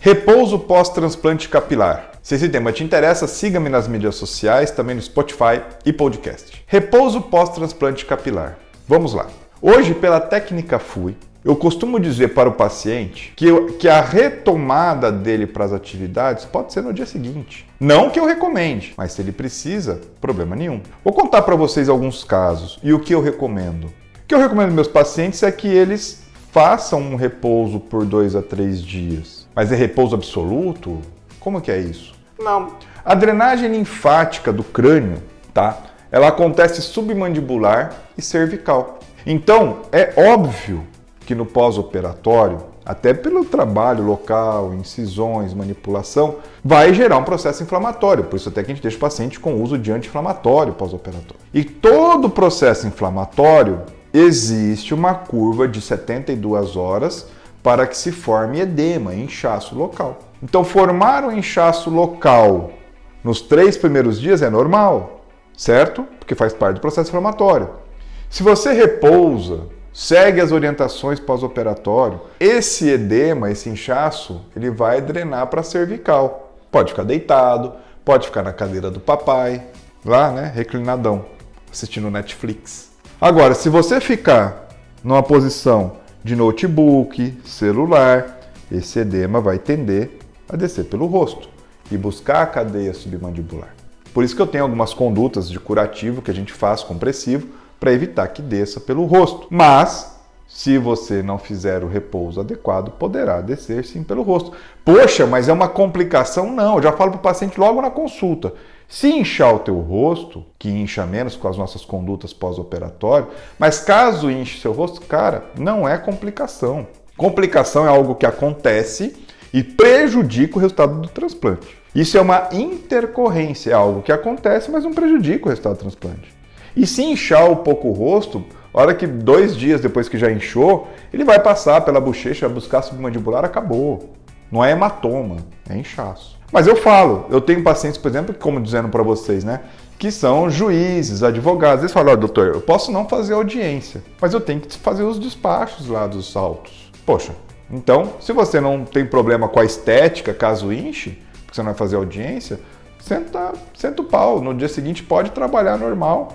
Repouso pós-transplante capilar. Se esse tema te interessa, siga-me nas mídias sociais, também no Spotify e podcast. Repouso pós-transplante capilar. Vamos lá. Hoje, pela técnica FUI, eu costumo dizer para o paciente que a retomada dele para as atividades pode ser no dia seguinte. Não que eu recomende, mas se ele precisa, problema nenhum. Vou contar para vocês alguns casos e o que eu recomendo. O que eu recomendo aos meus pacientes é que eles façam um repouso por 2 a 3 dias. Mas é repouso absoluto? Como que é isso? Não. A drenagem linfática do crânio, tá? Ela acontece submandibular e cervical. Então, é óbvio que no pós-operatório, até pelo trabalho local, incisões, manipulação, vai gerar um processo inflamatório. Por isso até que a gente deixa o paciente com uso de anti-inflamatório pós-operatório. E todo processo inflamatório, existe uma curva de 72 horas para que se forme edema, inchaço local. Então, formar um inchaço local nos 3 primeiros dias é normal, certo? Porque faz parte do processo inflamatório. Se você repousa, segue as orientações pós-operatório, esse edema, esse inchaço, ele vai drenar para a cervical. Pode ficar deitado, pode ficar na cadeira do papai, lá, né, reclinadão, assistindo Netflix. Agora, se você ficar numa posição de notebook, celular, esse edema vai tender a descer pelo rosto e buscar a cadeia submandibular. Por isso que eu tenho algumas condutas de curativo que a gente faz compressivo para evitar que desça pelo rosto. Mas, se você não fizer o repouso adequado, poderá descer sim pelo rosto. Poxa, mas é uma complicação? Não, eu já falo para o paciente logo na consulta. Se inchar o teu rosto, que incha menos com as nossas condutas pós-operatório, mas caso inche seu rosto, cara, não é complicação. Complicação é algo que acontece e prejudica o resultado do transplante. Isso é uma intercorrência, é algo que acontece, mas não prejudica o resultado do transplante. E se inchar um pouco o rosto, a hora que 2 dias depois que já inchou, ele vai passar pela bochecha, vai buscar submandibular, acabou. Não é hematoma, é inchaço. Mas eu falo, eu tenho pacientes, por exemplo, como dizendo para vocês, né, que são juízes, advogados. Eles falam, doutor, eu posso não fazer audiência, mas eu tenho que fazer os despachos lá dos autos. Poxa, então, se você não tem problema com a estética, caso inche, porque você não vai fazer audiência, senta o pau. No dia seguinte pode trabalhar normal,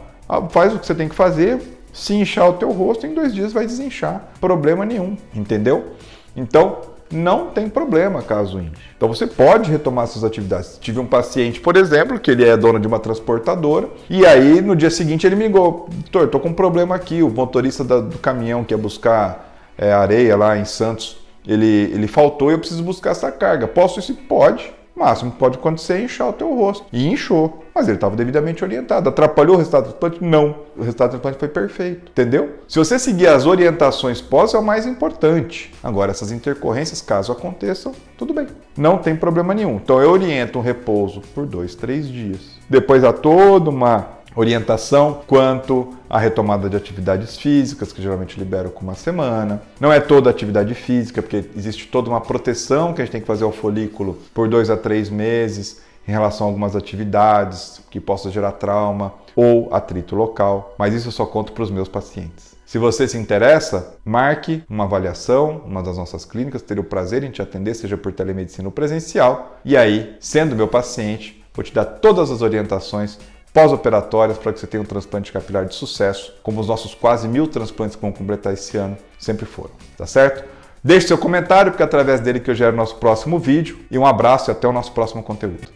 faz o que você tem que fazer. Se inchar o teu rosto, em 2 dias vai desinchar. Problema nenhum, entendeu? Então, não tem problema caso inche. Então você pode retomar suas atividades. Tive um paciente, por exemplo, que ele é dono de uma transportadora, e aí no dia seguinte ele me ligou, doutor, eu tô com um problema aqui, o motorista do caminhão que ia buscar areia lá em Santos, ele faltou e eu preciso buscar essa carga. Posso isso? Pode. O máximo que pode acontecer é inchar o teu rosto. E inchou. Mas ele estava devidamente orientado. Atrapalhou o resultado do transplante? Não. O resultado do transplante foi perfeito. Entendeu? Se você seguir as orientações pós, é o mais importante. Agora, essas intercorrências, caso aconteçam, tudo bem. Não tem problema nenhum. Então, eu oriento um repouso por 2, 3 dias. Depois há toda uma orientação quanto à retomada de atividades físicas, que geralmente libero com 1 semana. Não é toda atividade física, porque existe toda uma proteção que a gente tem que fazer ao folículo por 2 a 3 meses em relação a algumas atividades que possam gerar trauma ou atrito local. Mas isso eu só conto para os meus pacientes. Se você se interessa, marque uma avaliação, uma das nossas clínicas, terei o prazer em te atender, seja por telemedicina ou presencial. E aí, sendo meu paciente, vou te dar todas as orientações pós-operatórias para que você tenha um transplante capilar de sucesso, como os nossos quase 1000 transplantes que vão completar esse ano sempre foram, tá certo? Deixe seu comentário, porque é através dele que eu gero o nosso próximo vídeo. E um abraço e até o nosso próximo conteúdo.